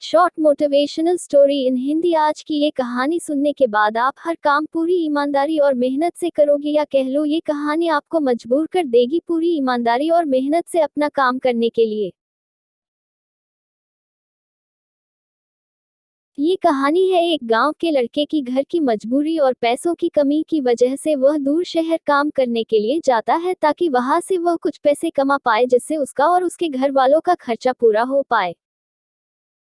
Short motivational story in Hindi. आज की ये कहानी सुनने के बाद आप हर काम पूरी ईमानदारी और मेहनत से करोगे, या कह लो ये कहानी आपको मजबूर कर देगी पूरी ईमानदारी और मेहनत से अपना काम करने के लिए। ये कहानी है एक गांव के लड़के की। घर की मजबूरी और पैसों की कमी की वजह से वह दूर शहर काम करने के लिए जाता है, ताकि वहां से वह कुछ पैसे कमा पाए जिससे उसका और उसके घर वालों का खर्चा पूरा हो पाए।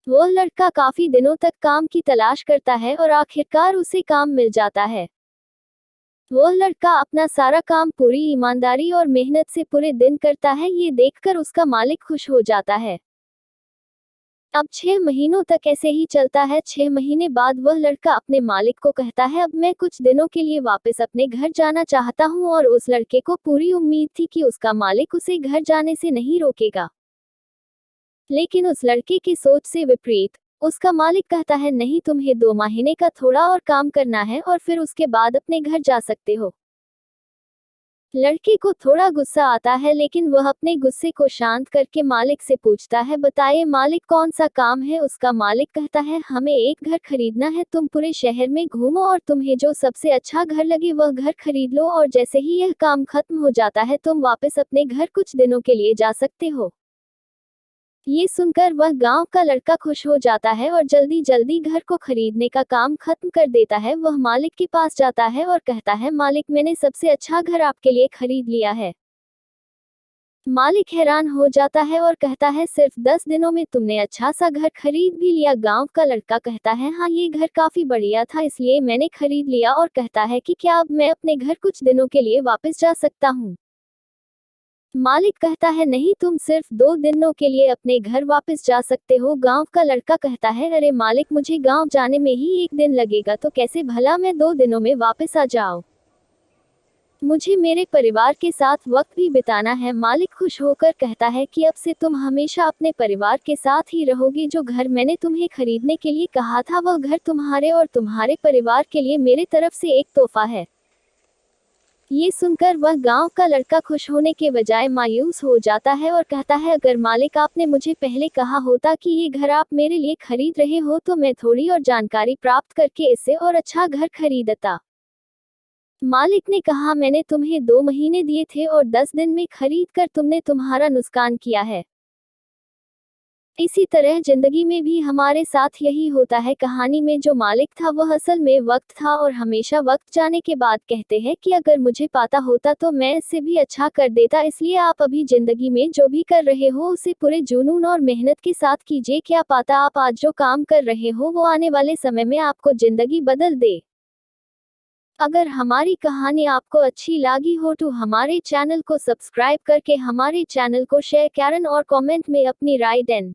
वह लड़का काफी दिनों तक काम की तलाश करता है और आखिरकार उसे काम मिल जाता है। वह लड़का अपना सारा काम पूरी ईमानदारी और मेहनत से पूरे दिन करता है। ये देखकर उसका मालिक खुश हो जाता है। अब 6 महीनों तक ऐसे ही चलता है। 6 महीने बाद वह लड़का अपने मालिक को कहता है, अब मैं कुछ दिनों के लिए वापस अपने घर जाना चाहता हूँ। और उस लड़के को पूरी उम्मीद थी कि उसका मालिक उसे घर जाने से नहीं रोकेगा। लेकिन उस लड़के की सोच से विपरीत, उसका मालिक कहता है, नहीं, तुम्हें 2 महीने का थोड़ा और काम करना है और फिर उसके बाद अपने घर जा सकते हो। लड़के को थोड़ा गुस्सा आता है, लेकिन वह अपने गुस्से को शांत करके मालिक से पूछता है, बताइए मालिक, कौन सा काम है। उसका मालिक कहता है, हमें एक घर खरीदना है। तुम पूरे शहर में घूमो और तुम्हें जो सबसे अच्छा घर लगे वह घर खरीद लो, और जैसे ही यह काम खत्म हो जाता है तुम वापस अपने घर कुछ दिनों के लिए जा सकते हो। ये सुनकर वह गांव का लड़का खुश हो जाता है और जल्दी जल्दी घर को खरीदने का काम खत्म कर देता है। वह मालिक के पास जाता है और कहता है, मालिक, मैंने सबसे अच्छा घर आपके लिए खरीद लिया है। मालिक हैरान हो जाता है और कहता है, सिर्फ 10 दिनों में तुमने अच्छा सा घर खरीद भी लिया। गांव का लड़का कहता है, हाँ, ये घर काफी बढ़िया था, इसलिए मैंने खरीद लिया। और कहता है कि क्या अब मैं अपने घर कुछ दिनों के लिए वापस जा सकता हूँ। मालिक कहता है, नहीं, तुम सिर्फ 2 दिनों के लिए अपने घर वापस जा सकते हो। गांव का लड़का कहता है, अरे मालिक, मुझे गांव जाने में ही 1 दिन लगेगा, तो कैसे भला मैं 2 दिनों में वापस आ जाऊं। मुझे मेरे परिवार के साथ वक्त भी बिताना है। मालिक खुश होकर कहता है कि अब से तुम हमेशा अपने परिवार के साथ ही रहोगे। जो घर मैंने तुम्हें खरीदने के लिए कहा था, वह घर तुम्हारे और तुम्हारे परिवार के लिए मेरे तरफ से एक तोहफा है। ये सुनकर वह गांव का लड़का खुश होने के बजाय मायूस हो जाता है और कहता है, अगर मालिक, आपने मुझे पहले कहा होता कि ये घर आप मेरे लिए खरीद रहे हो, तो मैं थोड़ी और जानकारी प्राप्त करके इससे और अच्छा घर खरीदता। मालिक ने कहा, मैंने तुम्हें 2 महीने दिए थे और 10 दिन में खरीद कर तुमने तुम्हारा नुकसान किया है। इसी तरह जिंदगी में भी हमारे साथ यही होता है। कहानी में जो मालिक था वह असल में वक्त था, और हमेशा वक्त जाने के बाद कहते हैं कि अगर मुझे पता होता तो मैं इससे भी अच्छा कर देता। इसलिए आप अभी जिंदगी में जो भी कर रहे हो उसे पूरे जुनून और मेहनत के साथ कीजिए। क्या पता आप आज जो काम कर रहे हो वो आने वाले समय में आपको जिंदगी बदल दे। अगर हमारी कहानी आपको अच्छी लगी हो तो हमारे चैनल को सब्सक्राइब करके हमारे चैनल को शेयर करें और कमेंट में अपनी राय दें।